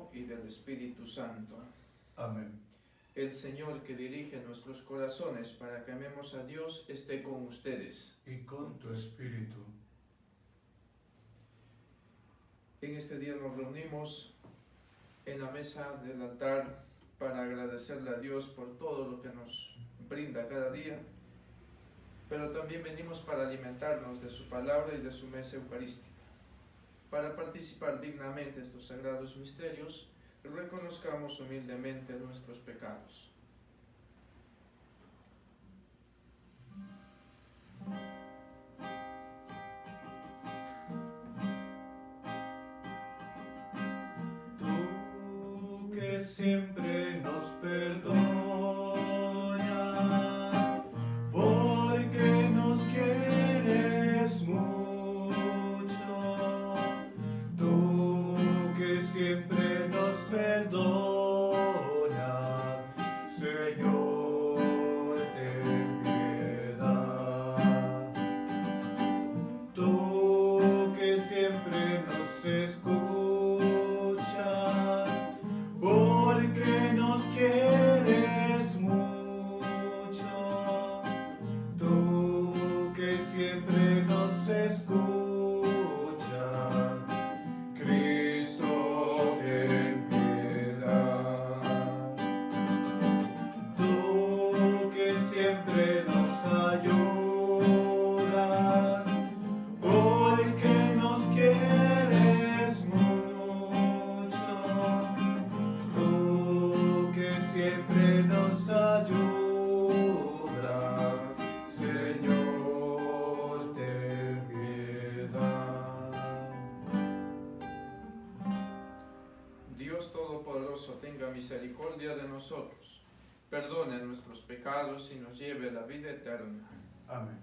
Hijo y del Espíritu Santo. Amén. El Señor que dirige nuestros corazones para que amemos a Dios esté con ustedes. Y con tu espíritu. En este día nos reunimos en la mesa del altar para agradecerle a Dios por todo lo que nos brinda cada día, pero también venimos para alimentarnos de su palabra y de su mesa eucarística. Para participar dignamente de estos sagrados misterios, reconozcamos humildemente nuestros pecados. Tú que siempre nos perdonas, porque nos quieres mucho. Tú que siempre nos perdonas, Señor, ten piedad. Tú que siempre nos escuchas, porque nos quieres mucho. Tú que siempre nos escuchas, Cristo, ten piedad. Tú que siempre nos ayudas, porque nos quieres mucho. Tú que siempre nos ayudas, Señor, ten piedad. Dios Todopoderoso tenga misericordia de nosotros, perdone nuestros pecados y nos lleve a la vida eterna. Amén.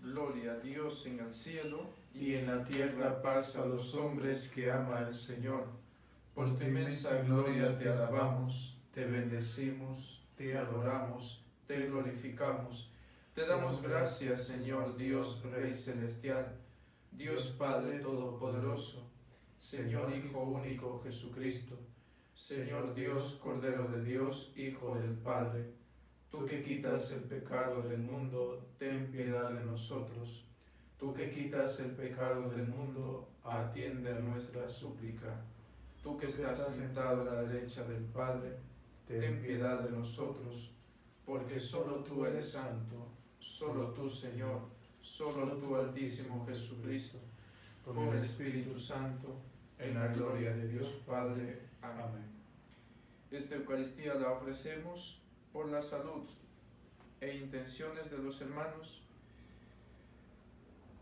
Gloria a Dios en el cielo Y en la tierra paz a los hombres que ama el Señor. Por tu inmensa gloria te alabamos, te bendecimos, te adoramos, te glorificamos. Te damos gracias, Señor Dios Rey Celestial, Dios Padre Todopoderoso, Señor Hijo único Jesucristo, Señor Dios Cordero de Dios, Hijo del Padre. Tú que quitas el pecado del mundo, ten piedad de nosotros. Tú que quitas el pecado del mundo, atiende a nuestra súplica. Tú que estás sentado a la derecha del Padre, ten piedad de nosotros, porque solo tú eres santo, solo tú, Señor, solo tú, Altísimo Jesucristo, con el Espíritu Santo, en la gloria de Dios Padre. Amén. Esta Eucaristía la ofrecemos por la salud e intenciones de los hermanos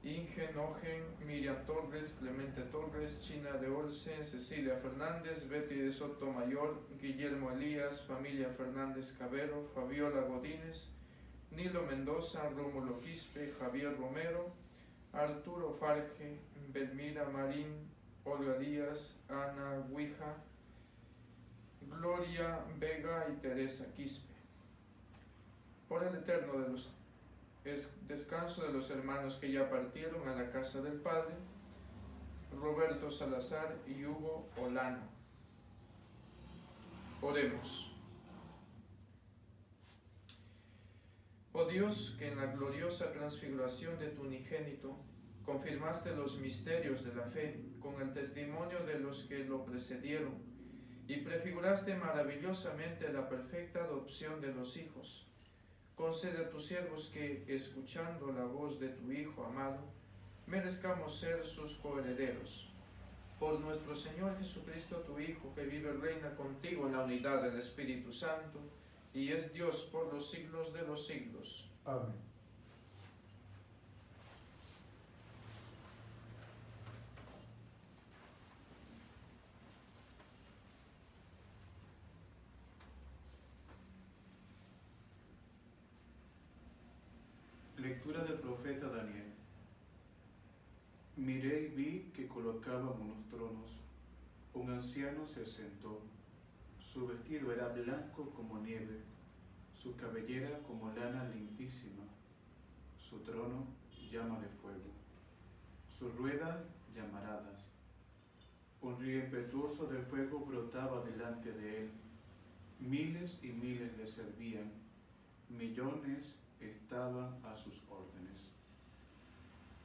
Inge Nogen, Miriam Torres, Clemente Torres, China de Olsen, Cecilia Fernández, Betty de Sotomayor, Guillermo Elías, familia Fernández Cabero, Fabiola Godínez, Nilo Mendoza, Rómulo Quispe, Javier Romero, Arturo Farge, Belmira Marín, Olga Díaz, Ana Huija, Gloria Vega y Teresa Quispe. Por el eterno descanso de los hermanos que ya partieron a la casa del Padre, Roberto Salazar y Hugo Olano. Oremos. Oh Dios, que en la gloriosa transfiguración de tu unigénito confirmaste los misterios de la fe con el testimonio de los que lo precedieron y prefiguraste maravillosamente la perfecta adopción de los hijos, concede a tus siervos que, escuchando la voz de tu Hijo amado, merezcamos ser sus coherederos. Por nuestro Señor Jesucristo, tu Hijo, que vive y reina contigo en la unidad del Espíritu Santo, y es Dios por los siglos de los siglos. Amén. Lectura del profeta Daniel. Miré y vi que colocaban unos tronos. Un anciano se sentó. Su vestido era blanco como nieve, su cabellera como lana limpísima, su trono llama de fuego, su rueda llamaradas. Un río impetuoso de fuego brotaba delante de él. Miles y miles le servían, millones estaban a sus órdenes.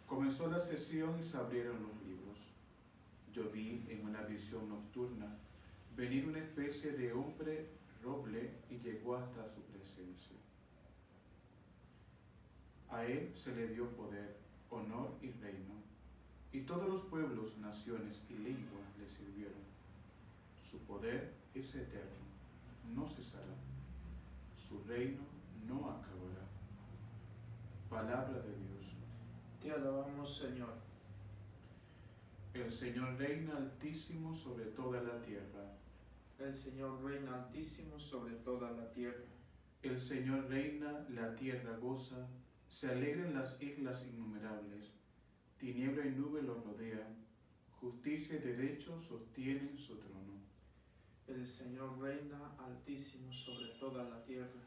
Comenzó la sesión y se abrieron los libros. Yo vi en una visión nocturna venir una especie de hombre roble y llegó hasta su presencia. A él se le dio poder, honor y reino, y todos los pueblos, naciones y lenguas le sirvieron. Su poder es eterno, no cesará. Su reino no acabará. Palabra de Dios. Te alabamos, Señor. El Señor reina altísimo sobre toda la tierra. El Señor reina altísimo sobre toda la tierra. El Señor reina, la tierra goza, se alegran las islas innumerables. Tiniebla y nube lo rodean, justicia y derecho sostienen su trono. El Señor reina altísimo sobre toda la tierra.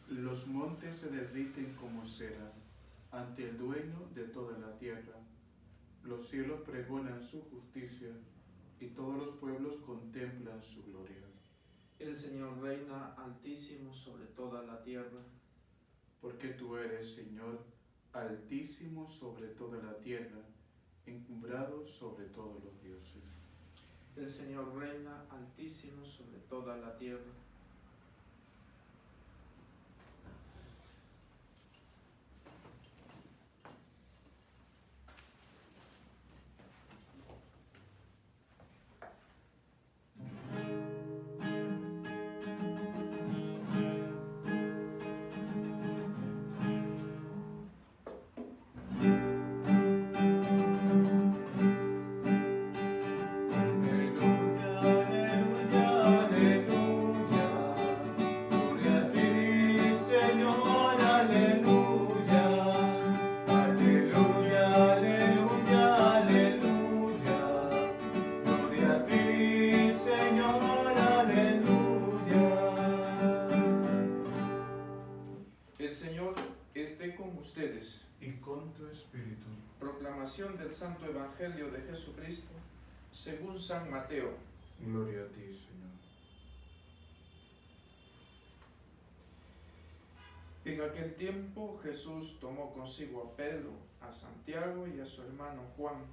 Los montes se derriten como cera ante el dueño de toda la tierra. Los cielos pregonan su justicia y todos los pueblos contemplan su gloria. El Señor reina altísimo sobre toda la tierra. Porque tú eres, Señor, altísimo sobre toda la tierra, encumbrado sobre todos los dioses. El Señor reina altísimo sobre toda la tierra. Ustedes. Y con tu espíritu. Proclamación del Santo Evangelio de Jesucristo según San Mateo. Gloria a ti, Señor. En aquel tiempo Jesús tomó consigo a Pedro, a Santiago y a su hermano Juan,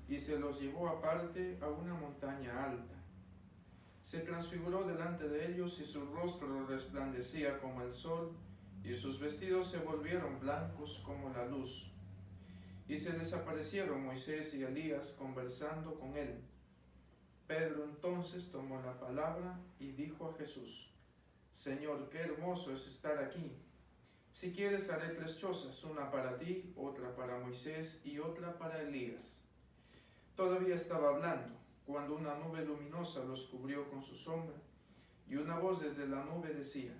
y se los llevó aparte a una montaña alta. Se transfiguró delante de ellos y su rostro resplandecía como el sol, y sus vestidos se volvieron blancos como la luz. Y se les aparecieron Moisés y Elías conversando con él. Pedro entonces tomó la palabra y dijo a Jesús: Señor, qué hermoso es estar aquí. Si quieres haré 3 chozas, una para ti, otra para Moisés y otra para Elías. Todavía estaba hablando, cuando una nube luminosa los cubrió con su sombra, y una voz desde la nube decía: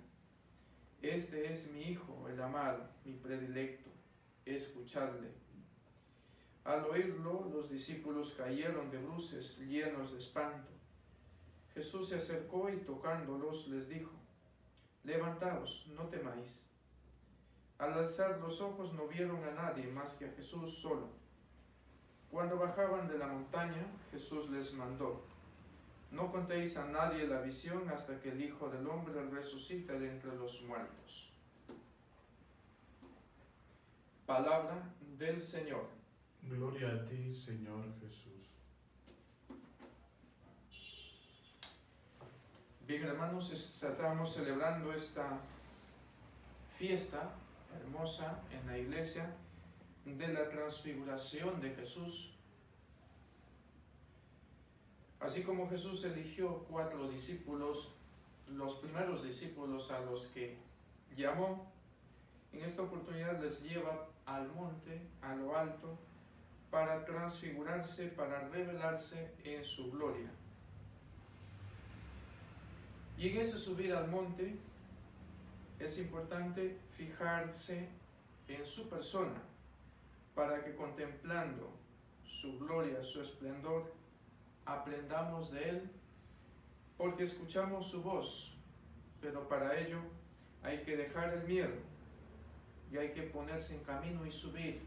Este es mi Hijo, el amado, mi predilecto, escuchadle. Al oírlo, los discípulos cayeron de bruces, llenos de espanto. Jesús se acercó y tocándolos les dijo: Levantaos, no temáis. Al alzar los ojos no vieron a nadie más que a Jesús solo. Cuando bajaban de la montaña, Jesús les mandó: No contéis a nadie la visión hasta que el Hijo del Hombre resucite de entre los muertos. Palabra del Señor. Gloria a ti, Señor Jesús. Bien, hermanos, estamos celebrando esta fiesta hermosa en la iglesia de la transfiguración de Jesús. Así como Jesús eligió 4 discípulos, los primeros discípulos a los que llamó, en esta oportunidad les lleva al monte, a lo alto, para transfigurarse, para revelarse en su gloria. Y en ese subir al monte es importante fijarse en su persona, para que contemplando su gloria, su esplendor, aprendamos de Él, porque escuchamos su voz, pero para ello hay que dejar el miedo y hay que ponerse en camino y subir.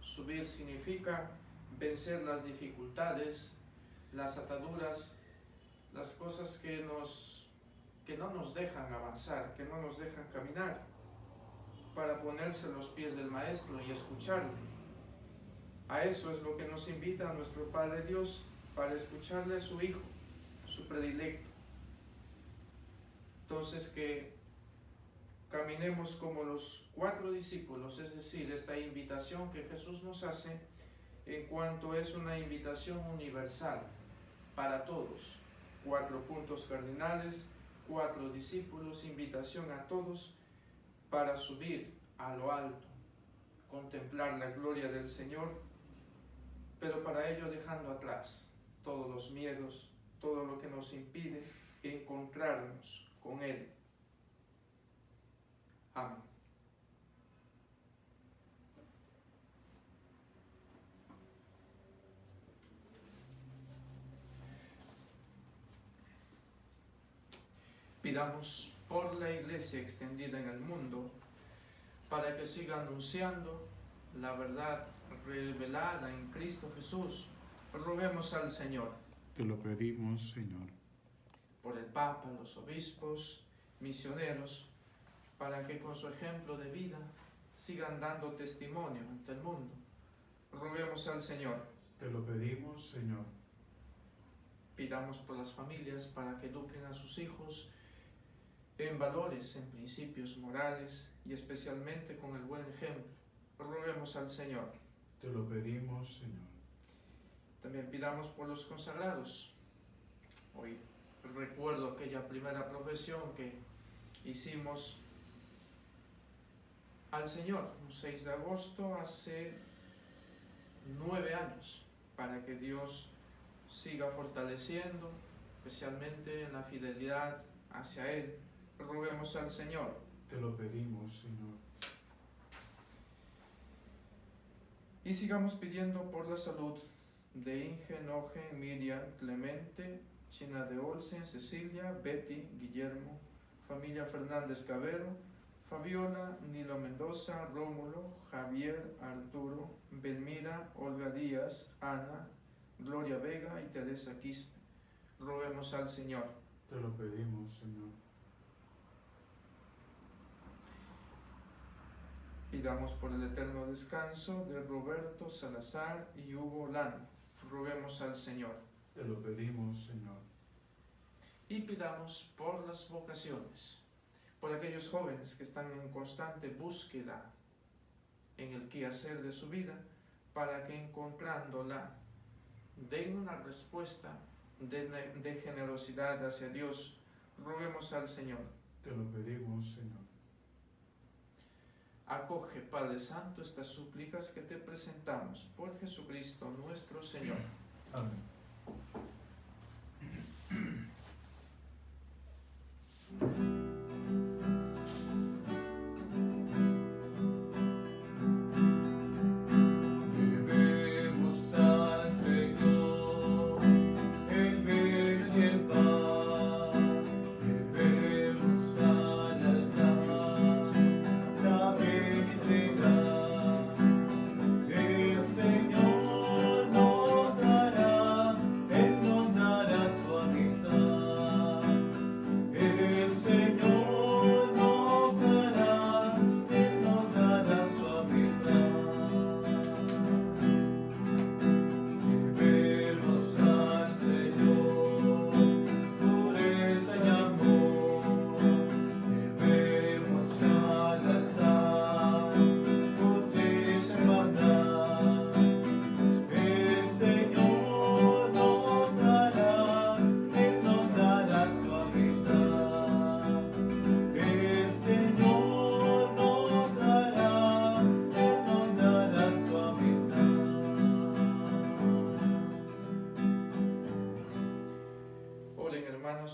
Subir significa vencer las dificultades, las ataduras, las cosas que no nos dejan avanzar, que no nos dejan caminar, para ponerse a los pies del Maestro y escucharlo. A eso es lo que nos invita a nuestro Padre Dios, para escucharle a su Hijo, su predilecto. Entonces, que caminemos como los 4 discípulos, es decir, esta invitación que Jesús nos hace, en cuanto es una invitación universal para todos. 4 puntos cardinales, 4 discípulos, invitación a todos para subir a lo alto, contemplar la gloria del Señor, pero para ello dejando atrás todos los miedos, todo lo que nos impide encontrarnos con Él. Amén. Pidamos por la Iglesia extendida en el mundo, para que siga anunciando la verdad revelada en Cristo Jesús. Roguemos al Señor. Te lo pedimos, Señor. Por el Papa, los obispos, misioneros, para que con su ejemplo de vida sigan dando testimonio ante el mundo. Roguemos al Señor. Te lo pedimos, Señor. Pidamos por las familias para que eduquen a sus hijos en valores, en principios morales y especialmente con el buen ejemplo. Roguemos al Señor. Te lo pedimos, Señor. También pidamos por los consagrados. Hoy recuerdo aquella primera profesión que hicimos al Señor, un 6 de agosto, hace 9 años, para que Dios siga fortaleciendo, especialmente en la fidelidad hacia Él. Roguemos al Señor. Te lo pedimos, Señor. Y sigamos pidiendo por la salud de Inge, Noje, Miriam, Clemente, China de Olsen, Cecilia, Betty, Guillermo, familia Fernández Cabero, Fabiola, Nilo Mendoza, Rómulo, Javier, Arturo, Belmira, Olga Díaz, Ana, Gloria Vega y Teresa Quispe. Roguemos al Señor. Te lo pedimos, Señor. Pidamos por el eterno descanso de Roberto Salazar y Hugo Lano. Roguemos al Señor. Te lo pedimos, Señor. Y pidamos por las vocaciones, por aquellos jóvenes que están en constante búsqueda en el quehacer de su vida, para que encontrándola den una respuesta de generosidad hacia Dios. Roguemos al Señor. Te lo pedimos, Señor. Acoge, Padre Santo, estas súplicas que te presentamos por Jesucristo nuestro Señor. Amén.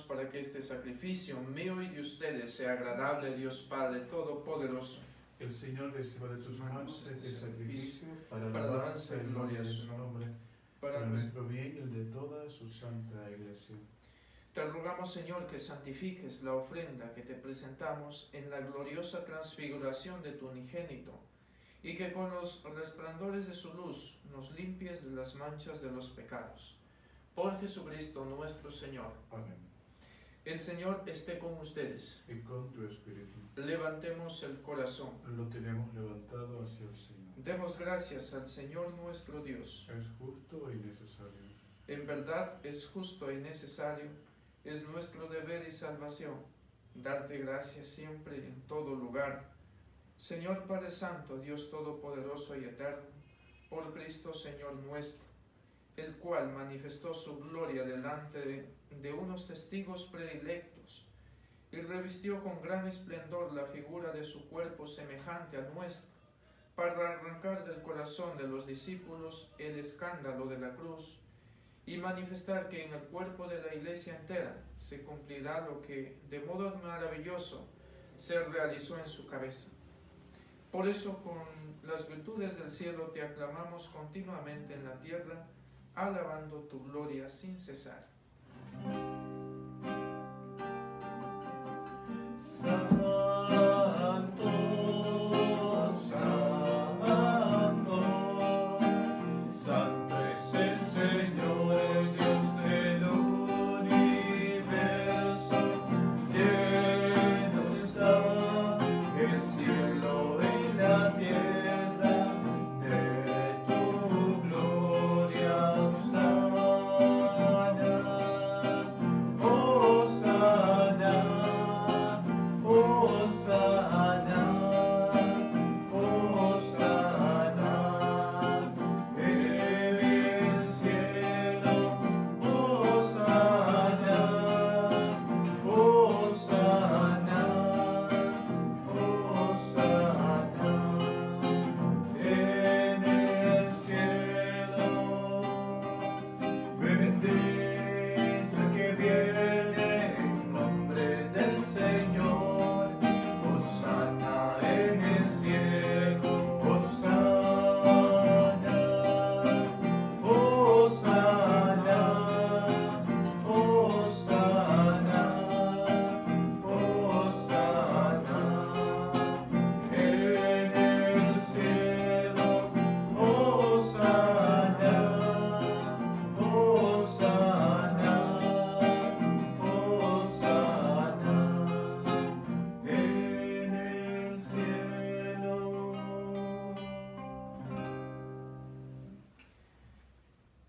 Para que este sacrificio mío y de ustedes sea agradable a Dios Padre Todopoderoso. El Señor reciba de tus manos este sacrificio para la la alabanza y gloria de su nombre, para nuestro bien y el de toda su santa Iglesia. Te rogamos, Señor, que santifiques la ofrenda que te presentamos en la gloriosa transfiguración de tu unigénito, y que con los resplandores de su luz nos limpies de las manchas de los pecados. Por Jesucristo nuestro Señor. Amén. El Señor esté con ustedes. Y con tu espíritu. Levantemos el corazón. Lo tenemos levantado hacia el Señor. Demos gracias al Señor nuestro Dios. Es justo y necesario. En verdad es justo y necesario, es nuestro deber y salvación, darte gracias siempre y en todo lugar. Señor Padre Santo, Dios Todopoderoso y Eterno, por Cristo Señor nuestro, el cual manifestó su gloria delante de unos testigos predilectos y revistió con gran esplendor la figura de su cuerpo semejante al nuestro, para arrancar del corazón de los discípulos el escándalo de la cruz y manifestar que en el cuerpo de la Iglesia entera se cumplirá lo que de modo maravilloso se realizó en su cabeza. Por eso, con las virtudes del cielo te aclamamos continuamente en la tierra, alabando tu gloria sin cesar.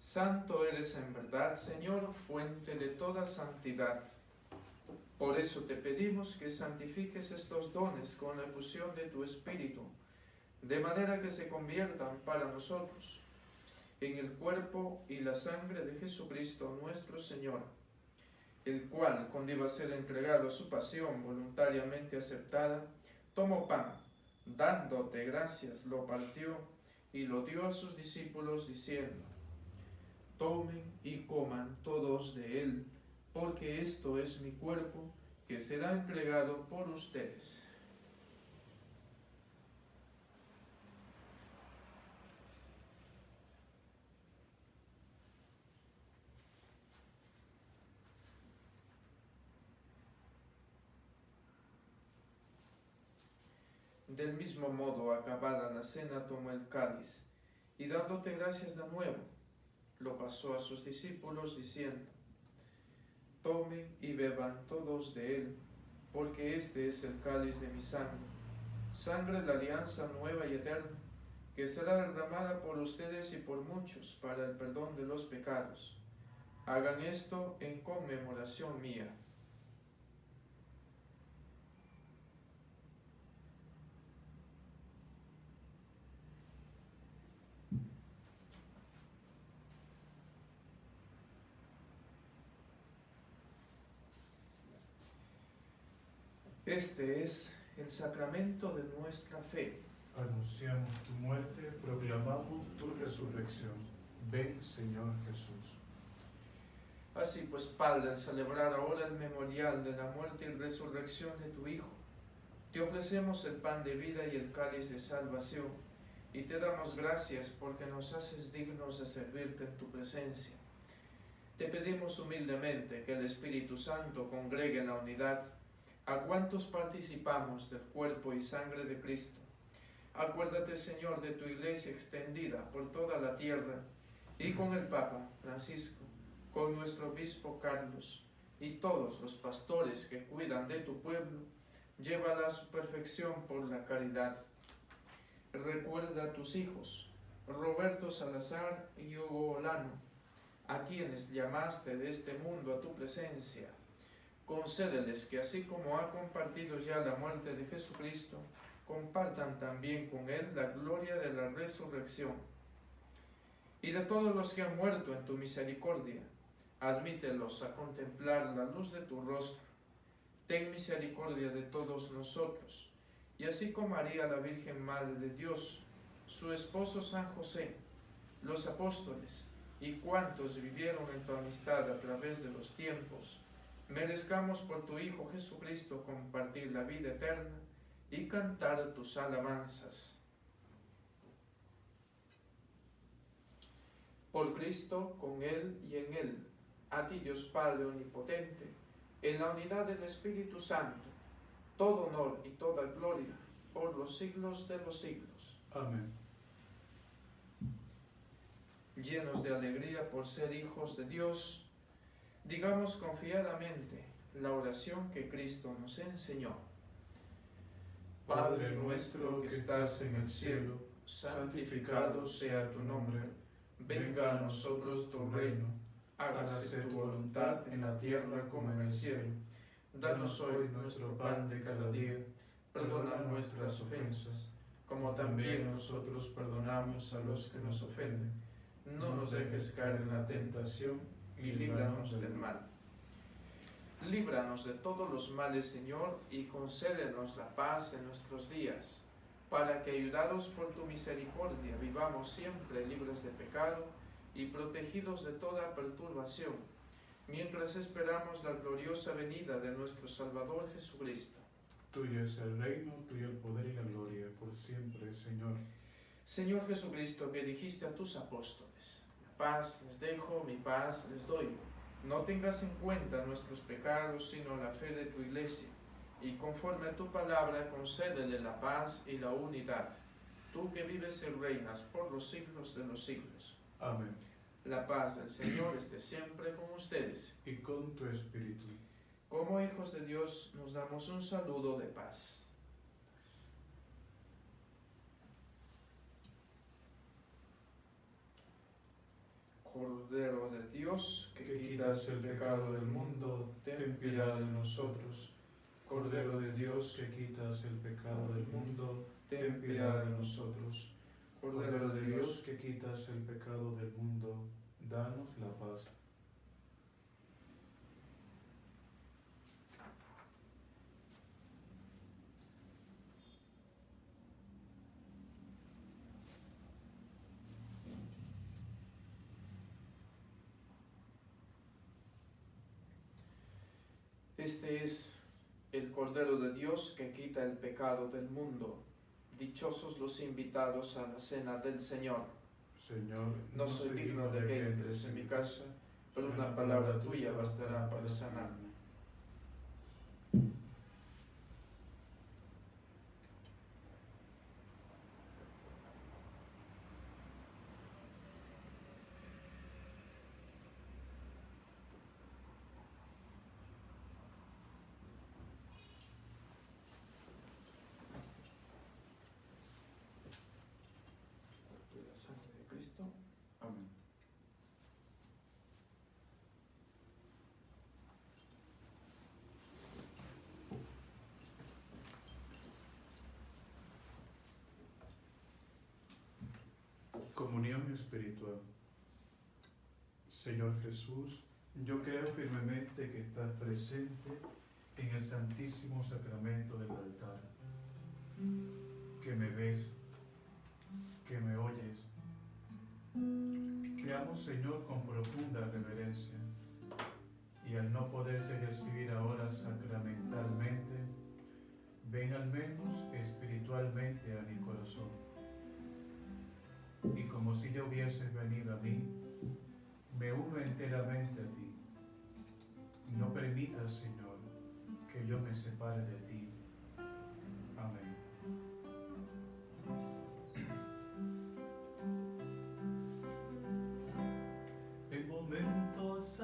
Santo eres en verdad, Señor, fuente de toda santidad. Por eso te pedimos que santifiques estos dones con la efusión de tu Espíritu, de manera que se conviertan para nosotros en el cuerpo y la sangre de Jesucristo nuestro Señor, el cual, cuando iba a ser entregado a su pasión voluntariamente aceptada, tomó pan, dándote gracias, lo partió y lo dio a sus discípulos, diciendo: tomen y coman todos de él, porque esto es mi cuerpo, que será entregado por ustedes. Del mismo modo, acabada la cena, tomó el cáliz, y dándote gracias de nuevo, lo pasó a sus discípulos, diciendo: tomen y beban todos de él, porque este es el cáliz de mi sangre, sangre de la alianza nueva y eterna, que será derramada por ustedes y por muchos para el perdón de los pecados. Hagan esto en conmemoración mía. Este es el sacramento de nuestra fe. Anunciamos tu muerte, proclamamos tu resurrección. Ven, Señor Jesús. Así pues, Padre, al celebrar ahora el memorial de la muerte y resurrección de tu Hijo, te ofrecemos el pan de vida y el cáliz de salvación, y te damos gracias porque nos haces dignos de servirte en tu presencia. Te pedimos humildemente que el Espíritu Santo congregue en la unidad a cuantos participamos del cuerpo y sangre de Cristo. Acuérdate, Señor, de tu Iglesia extendida por toda la tierra, y con el Papa Francisco, con nuestro obispo Carlos y todos los pastores que cuidan de tu pueblo, llévala a su perfección por la caridad. Recuerda a tus hijos, Roberto Salazar y Hugo Olano, a quienes llamaste de este mundo a tu presencia. Concédeles que así como ha compartido ya la muerte de Jesucristo, compartan también con él la gloria de la resurrección. Y de todos los que han muerto en tu misericordia, admítelos a contemplar la luz de tu rostro. Ten misericordia de todos nosotros, y así como María la Virgen Madre de Dios, su esposo San José, los apóstoles y cuantos vivieron en tu amistad a través de los tiempos, merezcamos por tu Hijo Jesucristo compartir la vida eterna y cantar tus alabanzas. Por Cristo, con Él y en Él, a ti Dios Padre Omnipotente, en la unidad del Espíritu Santo, todo honor y toda gloria por los siglos de los siglos. Amén. Llenos de alegría por ser hijos de Dios, digamos confiadamente la oración que Cristo nos enseñó. Padre nuestro que estás en el cielo, santificado sea tu nombre. Venga a nosotros tu reino. Hágase tu voluntad en la tierra como en el cielo. Danos hoy nuestro pan de cada día. Perdona nuestras ofensas, como también nosotros perdonamos a los que nos ofenden. No nos dejes caer en la tentación y líbranos del mal. Líbranos de todos los males, Señor, y concédenos la paz en nuestros días, para que, ayudados por tu misericordia, vivamos siempre libres de pecado y protegidos de toda perturbación, mientras esperamos la gloriosa venida de nuestro Salvador Jesucristo. Tuyo es el reino, tuyo el poder y la gloria, por siempre, Señor. Señor Jesucristo, que dijiste a tus apóstoles: la paz les dejo, mi paz les doy. No tengas en cuenta nuestros pecados, sino la fe de tu Iglesia, y conforme a tu palabra concédele la paz y la unidad, tú que vives y reinas por los siglos de los siglos. Amén. La paz del Señor esté siempre con ustedes. Y con tu espíritu. Como hijos de Dios nos damos un saludo de paz. Cordero de Dios, que quitas el pecado del mundo, ten piedad de nosotros. Cordero de Dios, que quitas el pecado del mundo, ten piedad de nosotros. Cordero de Dios, que quitas el pecado del mundo, danos la paz. Este es el Cordero de Dios que quita el pecado del mundo. Dichosos los invitados a la cena del Señor. Señor, No soy digno de que entres en mi casa, pero una palabra tuya bastará para sanarme. La sangre de Cristo. Amén. Comunión espiritual. Señor Jesús, yo creo firmemente que estás presente en el Santísimo Sacramento del altar, que me ves, que me oyes. Te amo, Señor, con profunda reverencia, y al no poderte recibir ahora sacramentalmente, ven al menos espiritualmente a mi corazón. Y como si ya hubieses venido a mí, me uno enteramente a ti. Y no permitas, Señor, que yo me separe de ti. Amén. En momentos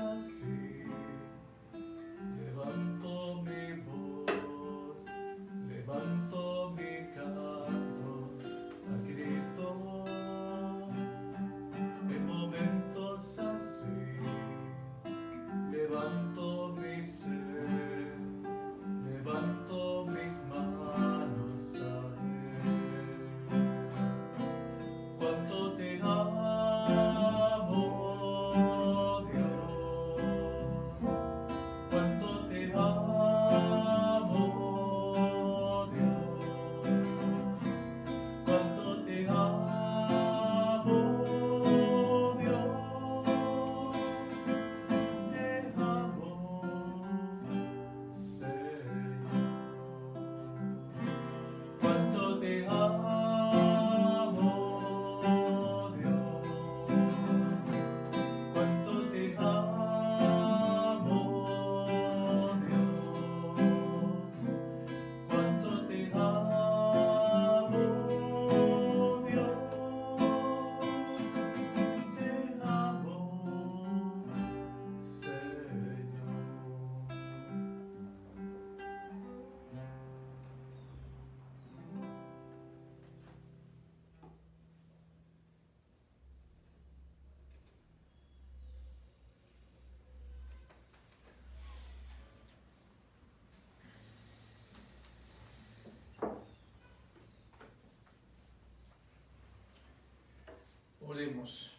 Oremos.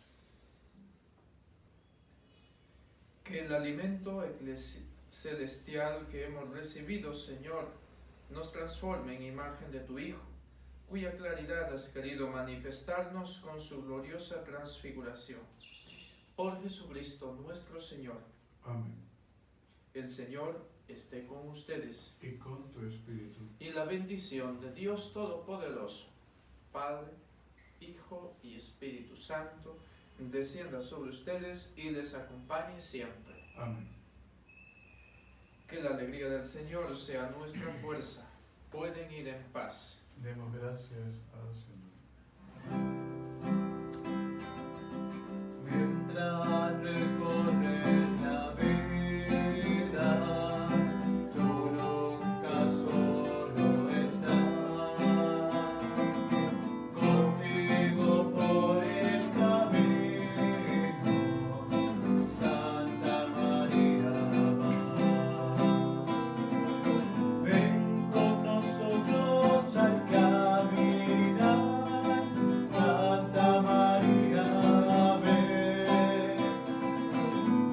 Que el alimento celestial que hemos recibido, Señor, nos transforme en imagen de tu Hijo, cuya claridad has querido manifestarnos con su gloriosa transfiguración. Por Jesucristo nuestro Señor. Amén. El Señor esté con ustedes. Y con tu espíritu. Y la bendición de Dios Todopoderoso, Padre, Hijo y Espíritu Santo, descienda sobre ustedes y les acompañe siempre. Amén. Que la alegría del Señor sea nuestra fuerza. Pueden ir en paz. Demos gracias al Señor. Mientras recorres la vida, tú nunca solo estás. Contigo por el camino, Santa María va. Ven con nosotros al caminar, Santa María, ven.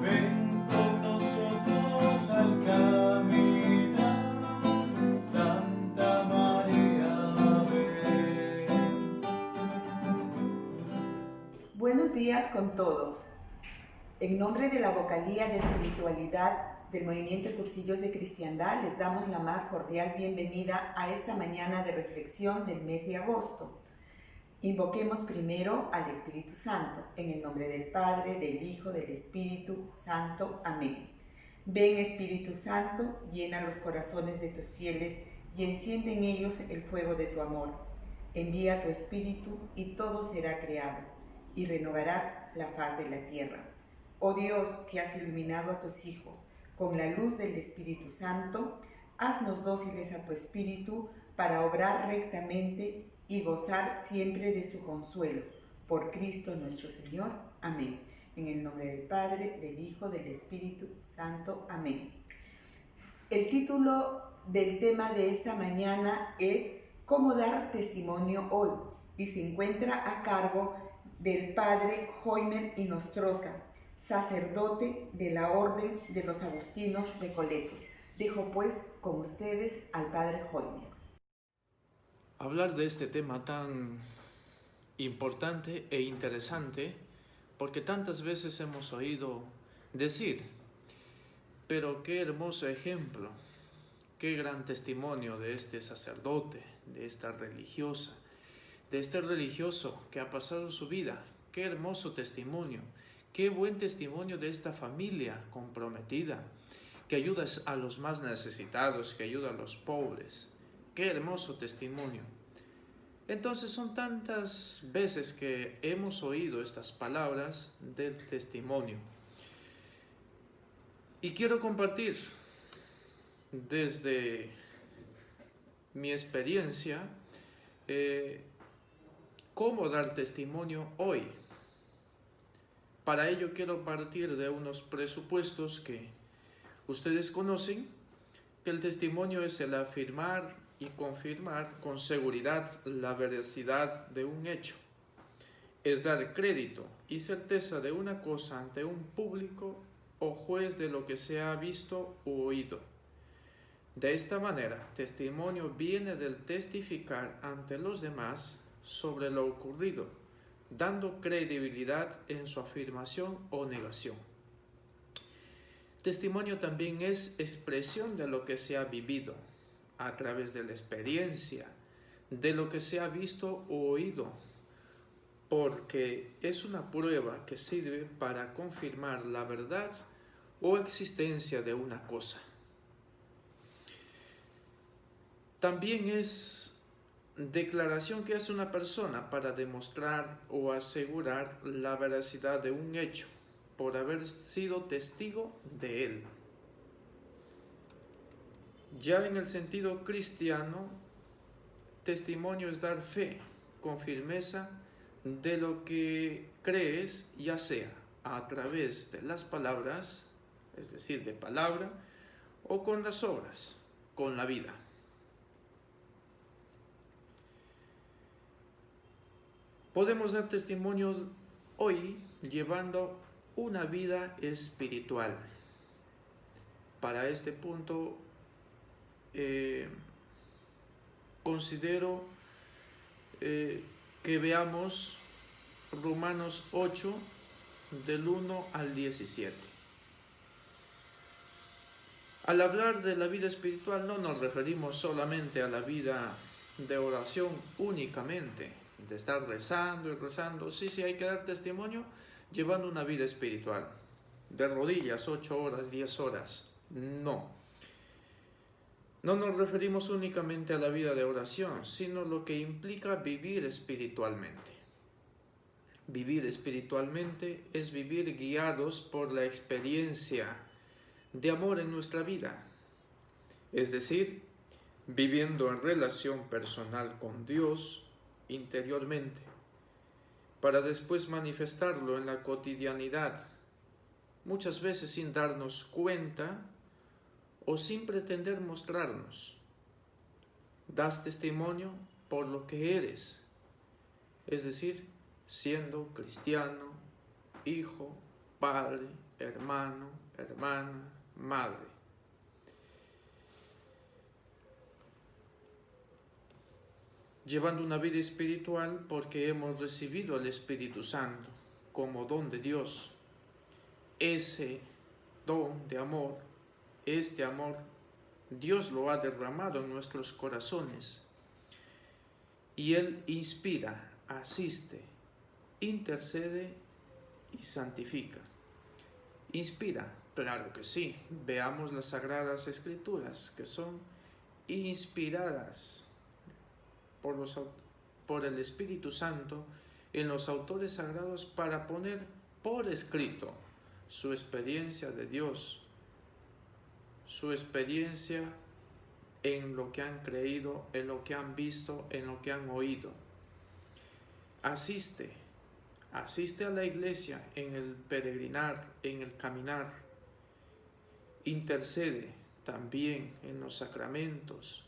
Ven con nosotros al caminar, Santa María, ven. Buenos días con todos. En nombre de la Vocalía de Espiritualidad del Movimiento Cursillos de Cristiandad, les damos la más cordial bienvenida a esta mañana de reflexión del mes de agosto. Invoquemos primero al Espíritu Santo, en el nombre del Padre, del Hijo, del Espíritu Santo. Amén. Ven, Espíritu Santo, llena los corazones de tus fieles y enciende en ellos el fuego de tu amor. Envía tu Espíritu y todo será creado, y renovarás la faz de la tierra. Oh Dios, que has iluminado a tus hijos con la luz del Espíritu Santo, haznos dóciles a tu Espíritu para obrar rectamente y gozar siempre de su consuelo. Por Cristo nuestro Señor. Amén. En el nombre del Padre, del Hijo, del Espíritu Santo. Amén. El título del tema de esta mañana es ¿Cómo dar testimonio hoy? Y se encuentra a cargo del Padre Joimer Inostroza, sacerdote de la Orden de los Agustinos Recoletos. Dejo pues con ustedes al Padre Joimer. Hablar de este tema tan importante e interesante, porque tantas veces hemos oído decir, pero qué hermoso ejemplo, qué gran testimonio de este sacerdote, de esta religiosa, de este religioso que ha pasado su vida, qué hermoso testimonio, qué buen testimonio de esta familia comprometida, que ayuda a los más necesitados, que ayuda a los pobres. Qué hermoso testimonio. Entonces son tantas veces que hemos oído estas palabras del testimonio. Y quiero compartir desde mi experiencia cómo dar testimonio hoy. Para ello quiero partir de unos presupuestos que ustedes conocen, que el testimonio es el afirmar y confirmar con seguridad la veracidad de un hecho. Es dar crédito y certeza de una cosa ante un público o juez de lo que se ha visto u oído. De esta manera, testimonio viene del testificar ante los demás sobre lo ocurrido, dando credibilidad en su afirmación o negación. Testimonio también es expresión de lo que se ha vivido, a través de la experiencia, de lo que se ha visto o oído, porque es una prueba que sirve para confirmar la verdad o existencia de una cosa. También es declaración que hace una persona para demostrar o asegurar la veracidad de un hecho por haber sido testigo de él. Ya en el sentido cristiano, testimonio es dar fe con firmeza de lo que crees, ya sea a través de las palabras, es decir, de palabra, o con las obras, con la vida. Podemos dar testimonio hoy llevando una vida espiritual. Para este punto considero que veamos Romanos 8 del 1 al 17. Al hablar de la vida espiritual no nos referimos solamente a la vida de oración únicamente, de estar rezando y rezando. Sí, hay que dar testimonio llevando una vida espiritual, de rodillas, 8 horas, 10 horas. No nos referimos únicamente a la vida de oración, sino lo que implica vivir espiritualmente. Vivir espiritualmente es vivir guiados por la experiencia de amor en nuestra vida, es decir, viviendo en relación personal con Dios interiormente, para después manifestarlo en la cotidianidad, muchas veces sin darnos cuenta o sin pretender mostrarnos. Das testimonio por lo que eres, es decir, siendo cristiano, hijo, padre, hermano, hermana, madre. Llevando una vida espiritual porque hemos recibido el Espíritu Santo como don de Dios. Ese don de amor, este amor, Dios lo ha derramado en nuestros corazones y Él inspira, asiste, intercede y santifica. Inspira, claro que sí. Veamos las Sagradas Escrituras, que son inspiradas por el Espíritu Santo en los autores sagrados para poner por escrito su experiencia de Dios, su experiencia en lo que han creído, en lo que han visto, en lo que han oído. Asiste a la iglesia en el peregrinar, en el caminar. Intercede también en los sacramentos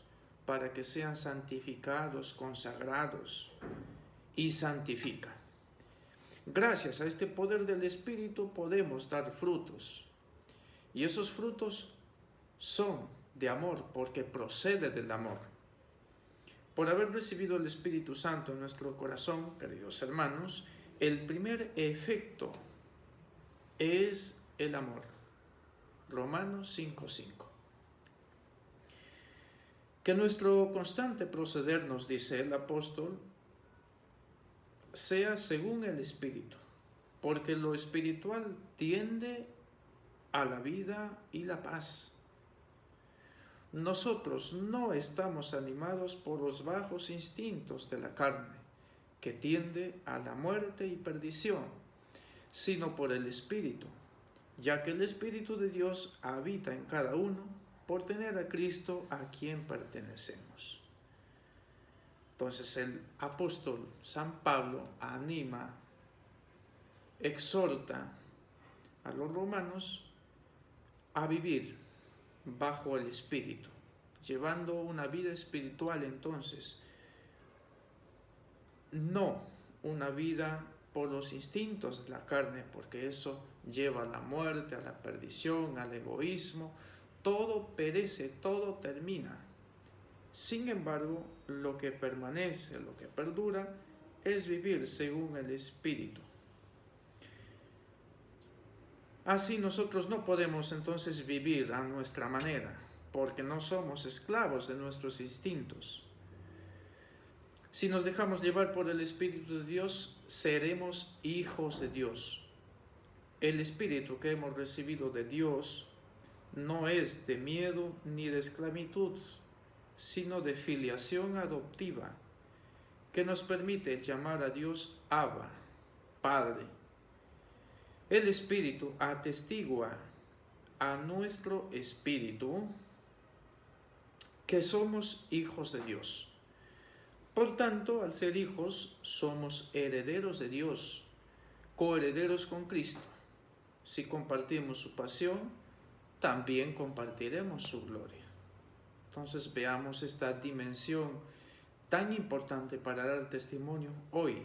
para que sean santificados, consagrados, y santifica. Gracias a este poder del Espíritu podemos dar frutos, y esos frutos son de amor porque procede del amor. Por haber recibido el Espíritu Santo en nuestro corazón, queridos hermanos, el primer efecto es el amor. Romanos 5:5. Que nuestro constante proceder, nos dice el apóstol, sea según el Espíritu, porque lo espiritual tiende a la vida y la paz. Nosotros no estamos animados por los bajos instintos de la carne, que tiende a la muerte y perdición, sino por el Espíritu, ya que el Espíritu de Dios habita en cada uno por tener a Cristo a quien pertenecemos. Entonces el apóstol San Pablo anima, exhorta a los romanos a vivir bajo el Espíritu, llevando una vida espiritual entonces, no una vida por los instintos de la carne, porque eso lleva a la muerte, a la perdición, al egoísmo. Todo perece, todo termina. Sin embargo, lo que permanece, lo que perdura, es vivir según el Espíritu. Así nosotros no podemos entonces vivir a nuestra manera, porque no somos esclavos de nuestros instintos. Si nos dejamos llevar por el Espíritu de Dios, seremos hijos de Dios. El Espíritu que hemos recibido de Dios no es de miedo ni de esclavitud, sino de filiación adoptiva, que nos permite llamar a Dios Abba, Padre. El Espíritu atestigua a nuestro espíritu que somos hijos de Dios. Por tanto, al ser hijos, somos herederos de Dios, coherederos con Cristo. Si compartimos su pasión, también compartiremos su gloria. Entonces veamos esta dimensión tan importante para dar testimonio hoy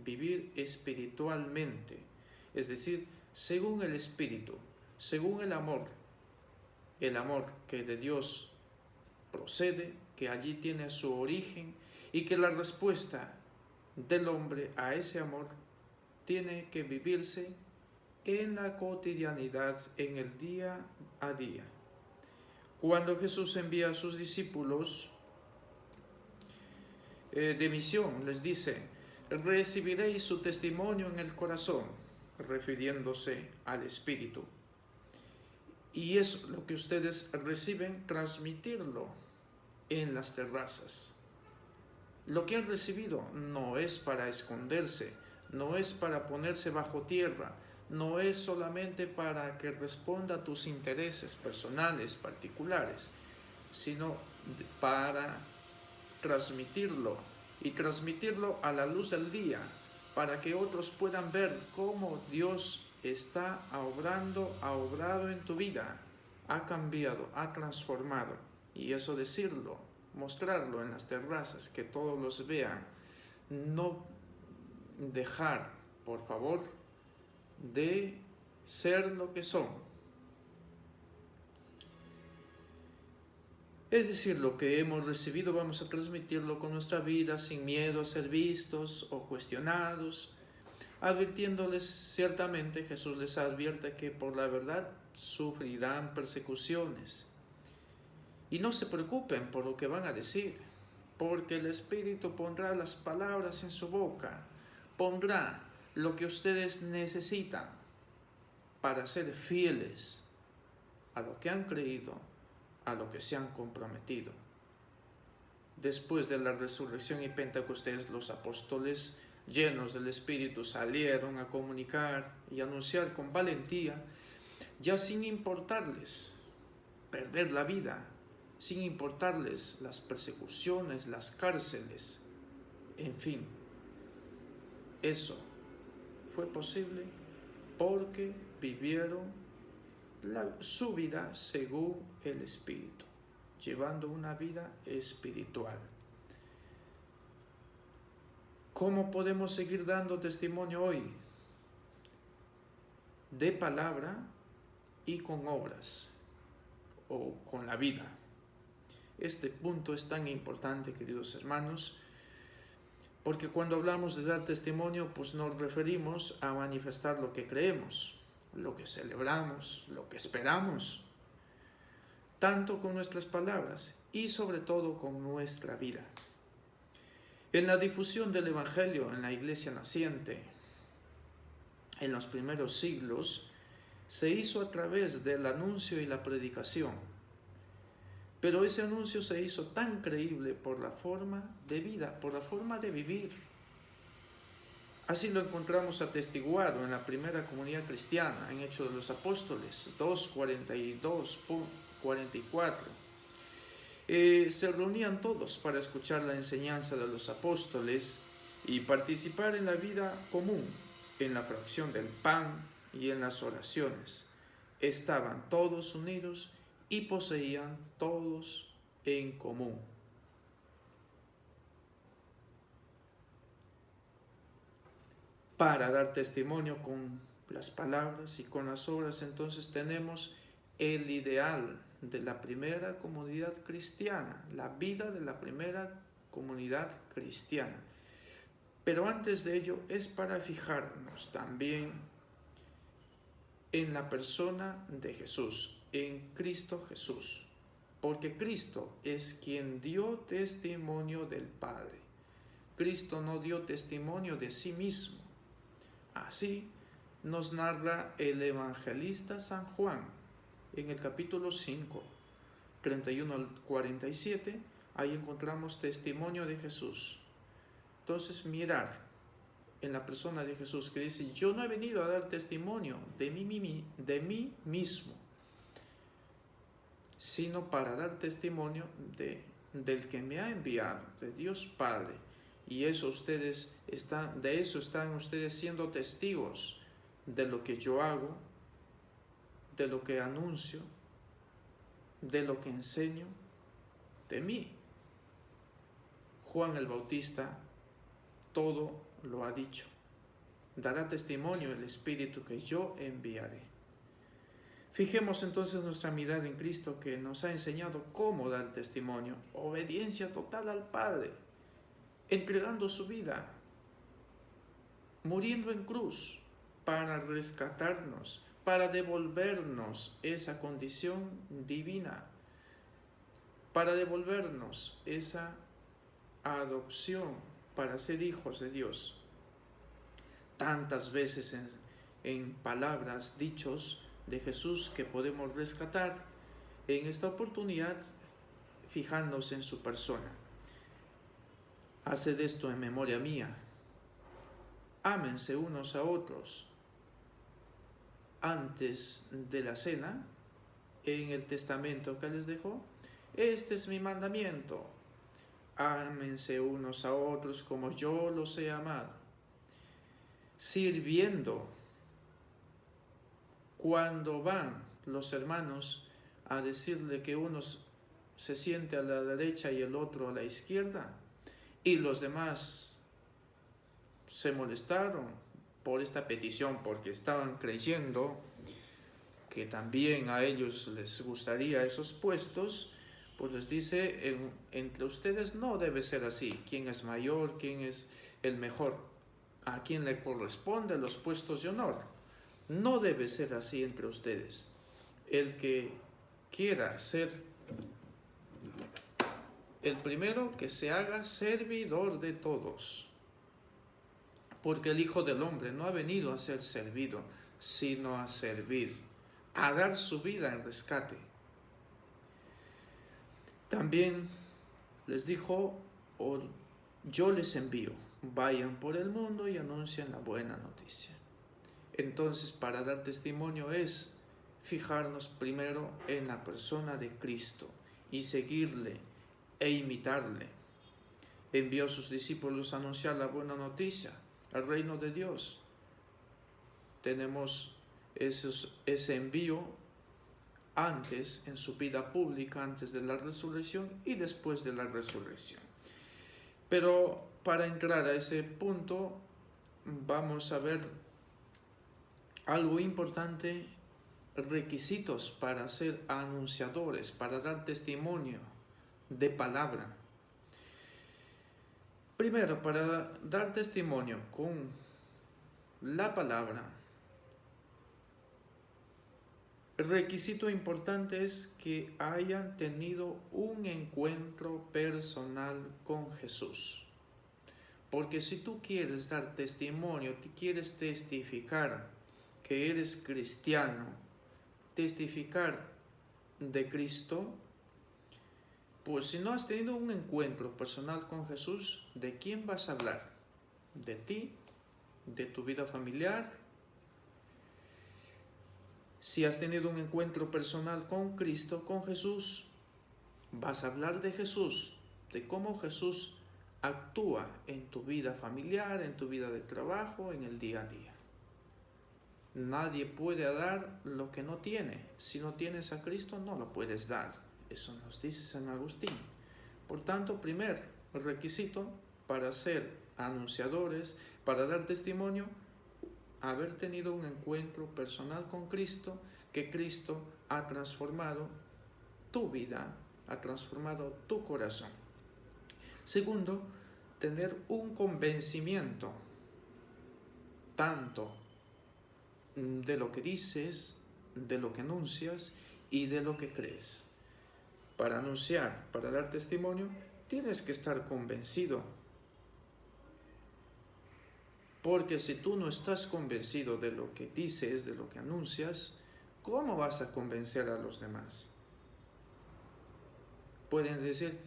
vivir espiritualmente, es decir, según el Espíritu, según el amor que de Dios procede, que allí tiene su origen y que la respuesta del hombre a ese amor tiene que vivirse en la cotidianidad, en el día a día. Cuando Jesús envía a sus discípulos de misión, les dice: recibiréis su testimonio en el corazón, refiriéndose al Espíritu. Y es lo que ustedes reciben, transmitirlo en las terrazas. Lo que han recibido no es para esconderse, no es para ponerse bajo tierra, no es solamente para que responda a tus intereses personales, particulares, sino para transmitirlo y transmitirlo a la luz del día, para que otros puedan ver cómo Dios está ha obrado en tu vida, ha cambiado, ha transformado. Y eso decirlo, mostrarlo en las terrazas, que todos los vean. No dejar, por favor, de ser lo que son. Es decir, lo que hemos recibido vamos a transmitirlo con nuestra vida, sin miedo a ser vistos o cuestionados, advirtiéndoles. Ciertamente Jesús les advierte que por la verdad sufrirán persecuciones. Y no se preocupen por lo que van a decir, porque el Espíritu pondrá las palabras en su boca, pondrá lo que ustedes necesitan para ser fieles a lo que han creído, a lo que se han comprometido. Después de la resurrección y Pentecostés, los apóstoles, llenos del Espíritu, salieron a comunicar y anunciar con valentía, ya sin importarles perder la vida, sin importarles las persecuciones, las cárceles, en fin. Eso fue posible porque vivieron su vida según el Espíritu, llevando una vida espiritual. ¿Cómo podemos seguir dando testimonio hoy? De palabra y con obras, o con la vida. Este punto es tan importante, queridos hermanos, porque cuando hablamos de dar testimonio, pues nos referimos a manifestar lo que creemos, lo que celebramos, lo que esperamos, tanto con nuestras palabras y sobre todo con nuestra vida. En la difusión del Evangelio en la iglesia naciente, en los primeros siglos, se hizo a través del anuncio y la predicación. Pero ese anuncio se hizo tan creíble por la forma de vida, por la forma de vivir. Así lo encontramos atestiguado en la primera comunidad cristiana, en Hechos de los Apóstoles 2:42-44. Se reunían todos para escuchar la enseñanza de los apóstoles y participar en la vida común, en la fracción del pan y en las oraciones. Estaban todos unidos y poseían todos en común. Para dar testimonio con las palabras y con las obras, entonces tenemos el ideal de la primera comunidad cristiana, la vida de la primera comunidad cristiana. Pero antes de ello es para fijarnos también en la persona de Jesús, en Cristo Jesús, porque Cristo es quien dio testimonio del Padre. Cristo no dio testimonio de sí mismo. Así nos narra el evangelista San Juan en el capítulo 5, 31 al 47, ahí encontramos testimonio de Jesús. Entonces, mirar en la persona de Jesús que dice: yo no he venido a dar testimonio de mí mismo, sino para dar testimonio del que me ha enviado, de Dios Padre. Y eso de eso están ustedes siendo testigos, de lo que yo hago, de lo que anuncio, de lo que enseño, de mí. Juan el Bautista todo lo ha dicho. Dará testimonio el Espíritu que yo enviaré. Fijemos entonces nuestra mirada en Cristo, que nos ha enseñado cómo dar testimonio. Obediencia total al Padre, entregando su vida, muriendo en cruz para rescatarnos, para devolvernos esa condición divina, para devolvernos esa adopción para ser hijos de Dios. Tantas veces en palabras, dichos de Jesús que podemos rescatar en esta oportunidad fijándose en su persona. Haced esto en memoria mía. Ámense unos a otros. Antes de la cena, en el testamento que les dejó, este es mi mandamiento. Ámense unos a otros como yo los he amado. Sirviendo, cuando van los hermanos a decirle que uno se siente a la derecha y el otro a la izquierda, y los demás se molestaron por esta petición porque estaban creyendo que también a ellos les gustaría esos puestos, pues les dice, entre ustedes no debe ser así. ¿Quién es mayor? ¿Quién es el mejor? ¿A quién le corresponden los puestos de honor? No debe ser así entre ustedes. El que quiera ser el primero, que se haga servidor de todos. Porque el Hijo del Hombre no ha venido a ser servido, sino a servir, a dar su vida en rescate. También les dijo, yo les envío, vayan por el mundo y anuncien la buena noticia. Entonces, para dar testimonio es fijarnos primero en la persona de Cristo y seguirle e imitarle. Envió a sus discípulos a anunciar la buena noticia, al reino de Dios. Tenemos ese envío antes, en su vida pública, antes de la resurrección y después de la resurrección. Pero para entrar a ese punto, vamos a ver algo importante, requisitos para ser anunciadores, para dar testimonio de palabra. Primero, para dar testimonio con la palabra, el requisito importante es que hayan tenido un encuentro personal con Jesús. Porque si tú quieres dar testimonio, quieres testificar que eres cristiano, testificar de Cristo, pues si no has tenido un encuentro personal con Jesús, ¿de quién vas a hablar? ¿De ti? ¿De tu vida familiar? Si has tenido un encuentro personal con Cristo, con Jesús, vas a hablar de Jesús, de cómo Jesús actúa en tu vida familiar, en tu vida de trabajo, en el día a día. Nadie puede dar lo que no tiene. Si no tienes a Cristo, no lo puedes dar. Eso nos dice San Agustín. Por tanto, primer requisito para ser anunciadores, para dar testimonio, haber tenido un encuentro personal con Cristo, que Cristo ha transformado tu vida, ha transformado tu corazón. Segundo, tener un convencimiento, tanto de lo que dices, de lo que anuncias y de lo que crees. Para anunciar, para dar testimonio, tienes que estar convencido. Porque si tú no estás convencido de lo que dices, de lo que anuncias, ¿cómo vas a convencer a los demás? Pueden decir,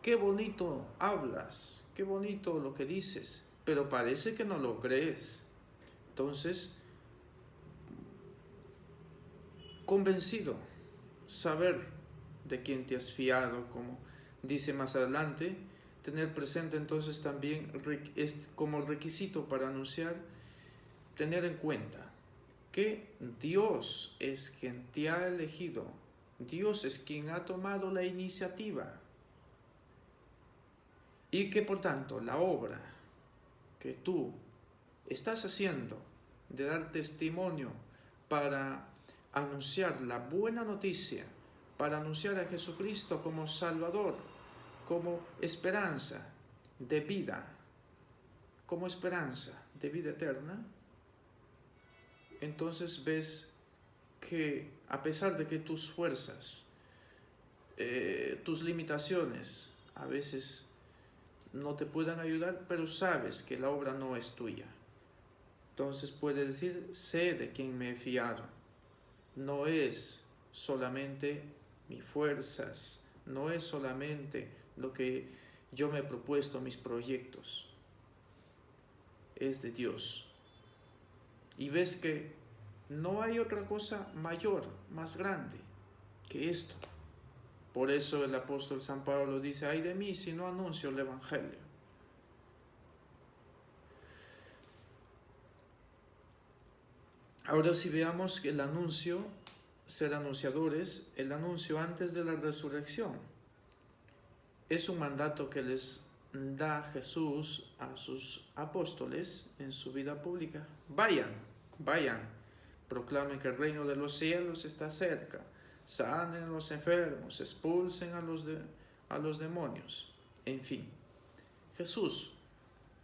qué bonito hablas, qué bonito lo que dices, pero parece que no lo crees. Entonces, convencido, saber de quién te has fiado, como dice más adelante, tener presente entonces también como requisito para anunciar, tener en cuenta que Dios es quien te ha elegido, Dios es quien ha tomado la iniciativa y que por tanto la obra que tú estás haciendo de dar testimonio para anunciar la buena noticia, para anunciar a Jesucristo como Salvador, como esperanza de vida, como esperanza de vida eterna, entonces ves que a pesar de que tus fuerzas, tus limitaciones a veces no te puedan ayudar, pero sabes que la obra no es tuya. Entonces puedes decir, sé de quién me he fiado. No es solamente mis fuerzas, no es solamente lo que yo me he propuesto, mis proyectos. Es de Dios. Y ves que no hay otra cosa mayor, más grande que esto. Por eso el apóstol San Pablo dice, ay de mí si no anuncio el Evangelio. Ahora si veamos que el anuncio, ser anunciadores, el anuncio antes de la resurrección, es un mandato que les da Jesús a sus apóstoles en su vida pública. Vayan, proclamen que el reino de los cielos está cerca, sanen a los enfermos, expulsen a los demonios. En fin, Jesús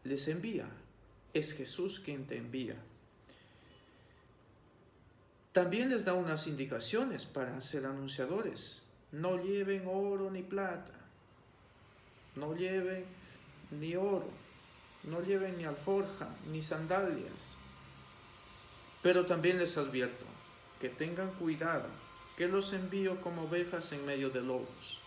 les envía, es Jesús quien te envía. También les da unas indicaciones para ser anunciadores. No lleven oro ni plata, no lleven ni oro, no lleven ni alforja, ni sandalias. Pero también les advierto que tengan cuidado, que los envío como ovejas en medio de lobos.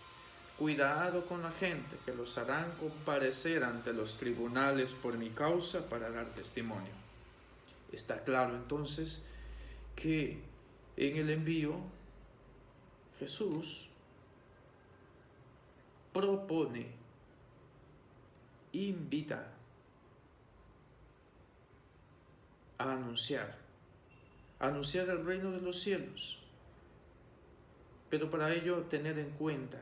Cuidado con la gente, que los harán comparecer ante los tribunales por mi causa para dar testimonio. Está claro entonces que en el envío Jesús propone, invita a anunciar el reino de los cielos, pero para ello tener en cuenta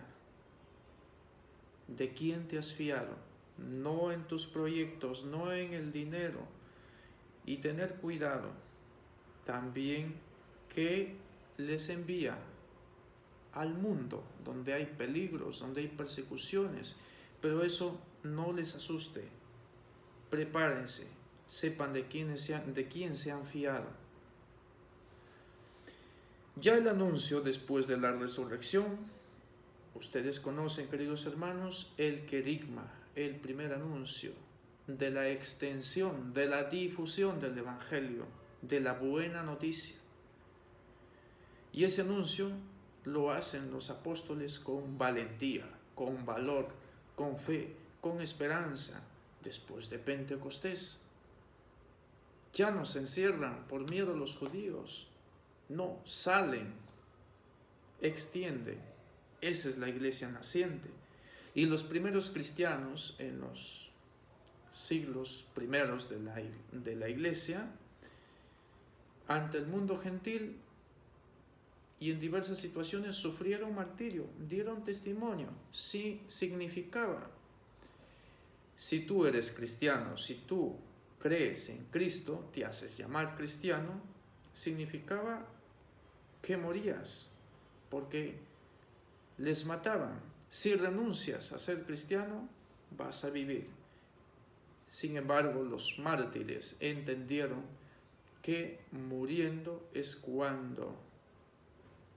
de quién te has fiado, no en tus proyectos, no en el dinero, y tener cuidado también que les envía al mundo donde hay peligros, donde hay persecuciones, pero eso no les asuste. Prepárense, sepan de quién se han fiado. Ya el anuncio después de la resurrección, ustedes conocen, queridos hermanos, el querigma, el primer anuncio de la extensión, de la difusión del Evangelio, de la buena noticia. Y ese anuncio lo hacen los apóstoles con valentía, con valor, con fe, con esperanza, después de Pentecostés. Ya no se encierran por miedo a los judíos, no, salen, extienden. Esa es la iglesia naciente. Y los primeros cristianos en los siglos primeros de la iglesia, ante el mundo gentil y en diversas situaciones sufrieron martirio, dieron testimonio. Sí significaba, si tú eres cristiano, si tú crees en Cristo, te haces llamar cristiano, significaba que morías, porque les mataban. Si renuncias a ser cristiano, vas a vivir. Sin embargo, los mártires entendieron que muriendo es cuando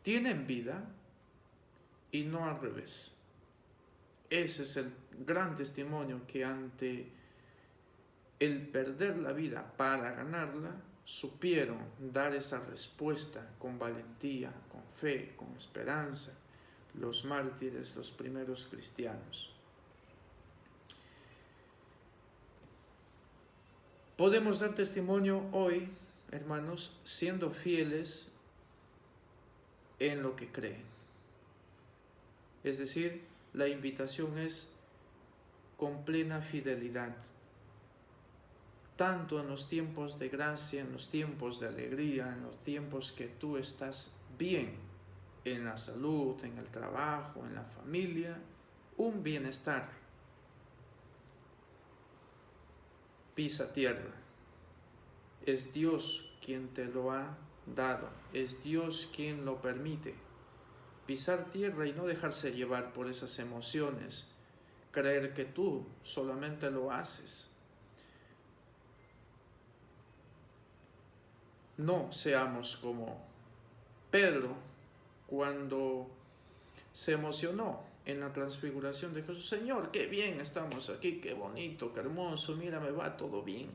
tienen vida y no al revés. Ese es el gran testimonio, que ante el perder la vida para ganarla, supieron dar esa respuesta con valentía, con fe, con esperanza, los mártires, los primeros cristianos. Podemos dar testimonio hoy, hermanos, siendo fieles en lo que creen. Es decir, la invitación es con plena fidelidad, tanto en los tiempos de gracia, en los tiempos de alegría, en los tiempos que tú estás bien, en la salud, en el trabajo, en la familia, un bienestar. pisa tierra. Es Dios quien te lo ha dado, es Dios quien lo permite. Pisar tierra y no dejarse llevar por esas emociones, creer que tú solamente lo haces. No seamos como Pedro cuando se emocionó en la transfiguración de Jesús. Señor, qué bien estamos aquí, qué bonito, qué hermoso, mira, me va todo bien.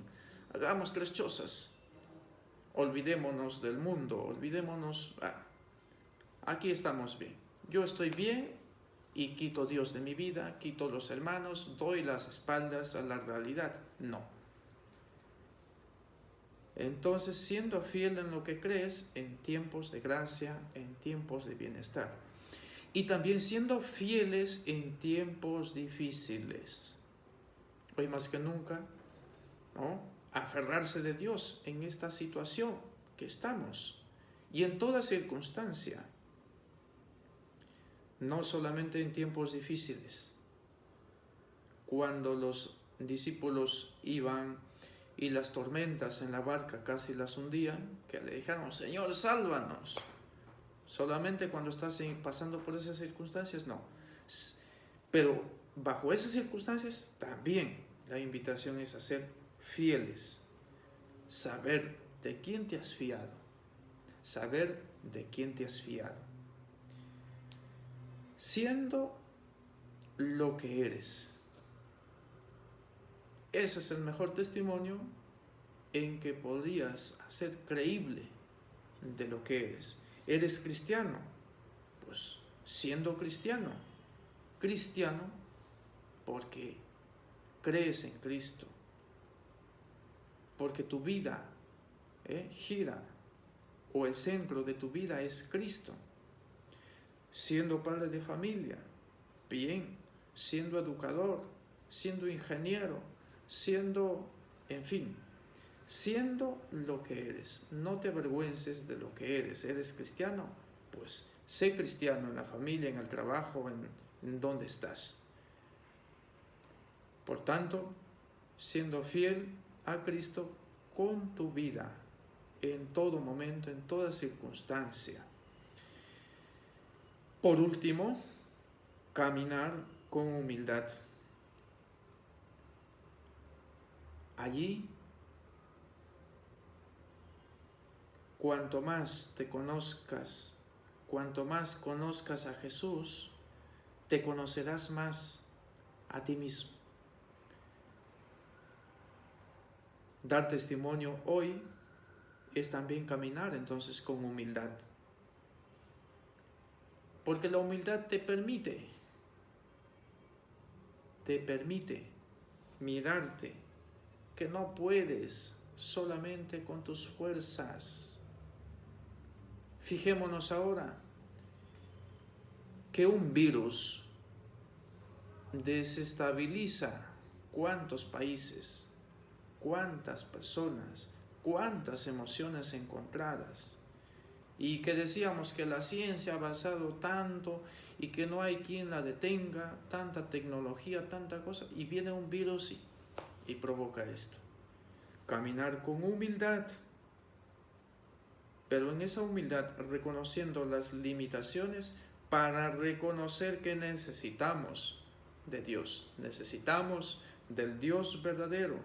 Hagamos tres cosas. Olvidémonos del mundo, olvidémonos. Aquí estamos bien. Yo estoy bien y quito a Dios de mi vida, quito a los hermanos, doy las espaldas a la realidad. No. Entonces, siendo fiel en lo que crees, en tiempos de gracia, en tiempos de bienestar. Y también siendo fieles en tiempos difíciles. Hoy más que nunca, ¿no? Aferrarse de Dios en esta situación que estamos. Y en toda circunstancia. No solamente en tiempos difíciles. Cuando los discípulos iban y las tormentas en la barca casi las hundían, que le dijeron, Señor, sálvanos. Solamente cuando estás pasando por esas circunstancias, no. Pero bajo esas circunstancias, también la invitación es a ser fieles. Saber de quién te has fiado. Saber de quién te has fiado. Siendo lo que eres. Ese es el mejor testimonio en que podrías hacer creíble de lo que eres. ¿Eres cristiano? Pues siendo cristiano. Cristiano porque crees en Cristo. Porque tu vida gira o el centro de tu vida es Cristo. Siendo padre de familia, bien. Siendo educador, siendo ingeniero, siendo, en fin, siendo lo que eres. No te avergüences de lo que eres. ¿Eres cristiano? Pues sé cristiano en la familia, en el trabajo, en donde estás. Por tanto, siendo fiel a Cristo con tu vida, en todo momento, en toda circunstancia. Por último, caminar con humildad. Allí, cuanto más te conozcas, cuanto más conozcas a Jesús, te conocerás más a ti mismo. Dar testimonio hoy es también caminar entonces con humildad. Porque la humildad te permite mirarte que no puedes solamente con tus fuerzas. Fijémonos ahora que un virus desestabiliza cuántos países, cuántas personas, cuántas emociones encontradas. Y que decíamos que la ciencia ha avanzado tanto y que no hay quien la detenga, tanta tecnología, tanta cosa, y viene un virus y provoca esto. Caminar con humildad, pero en esa humildad reconociendo las limitaciones para reconocer que necesitamos de Dios, necesitamos del Dios verdadero.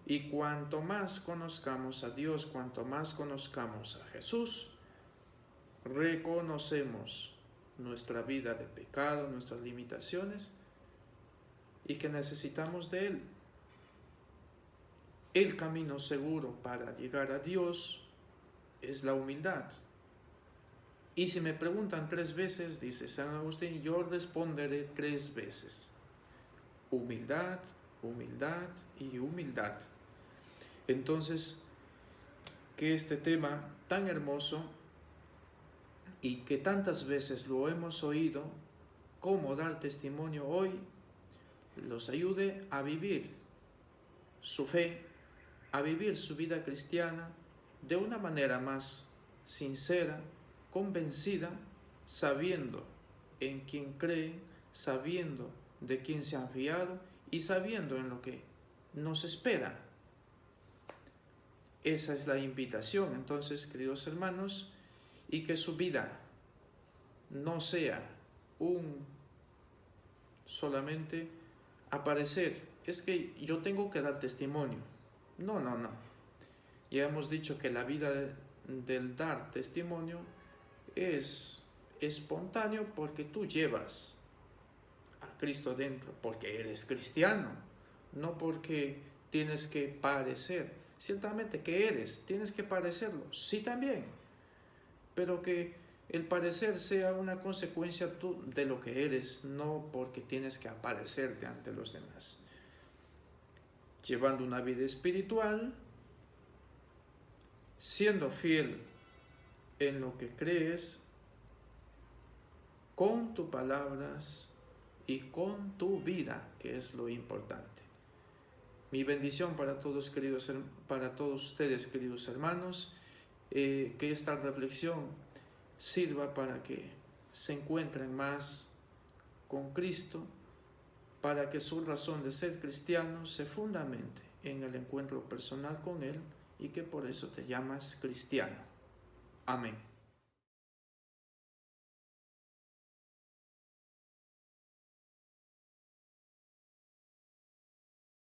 Y cuanto más conozcamos a Dios, cuanto más conozcamos a Jesús, reconocemos nuestra vida de pecado, nuestras limitaciones y que necesitamos de Él. El camino seguro para llegar a Dios es la humildad. Y si me preguntan 3 veces, dice San Agustín, yo responderé 3 veces. Humildad, humildad y humildad. Entonces, que este tema tan hermoso y que tantas veces lo hemos oído, cómo dar testimonio hoy, los ayude a vivir su fe, a vivir su vida cristiana de una manera más sincera, convencida, sabiendo en quién creen, sabiendo de quién se han fiado y sabiendo en lo que nos espera. Esa es la invitación, entonces, queridos hermanos, y que su vida no sea solamente aparecer. Es que yo tengo que dar testimonio. No. Ya hemos dicho que la vida del dar testimonio es espontáneo porque tú llevas a Cristo dentro, porque eres cristiano, no porque tienes que parecer. Ciertamente que tienes que parecerlo, sí también, pero que el parecer sea una consecuencia de lo que eres, no porque tienes que aparecerte ante los demás. Llevando una vida espiritual, siendo fiel en lo que crees, con tus palabras y con tu vida, que es lo importante. Mi bendición para todos ustedes, queridos hermanos, que esta reflexión sirva para que se encuentren más con Cristo, para que su razón de ser cristiano se fundamente en el encuentro personal con Él y que por eso te llamas cristiano. Amén.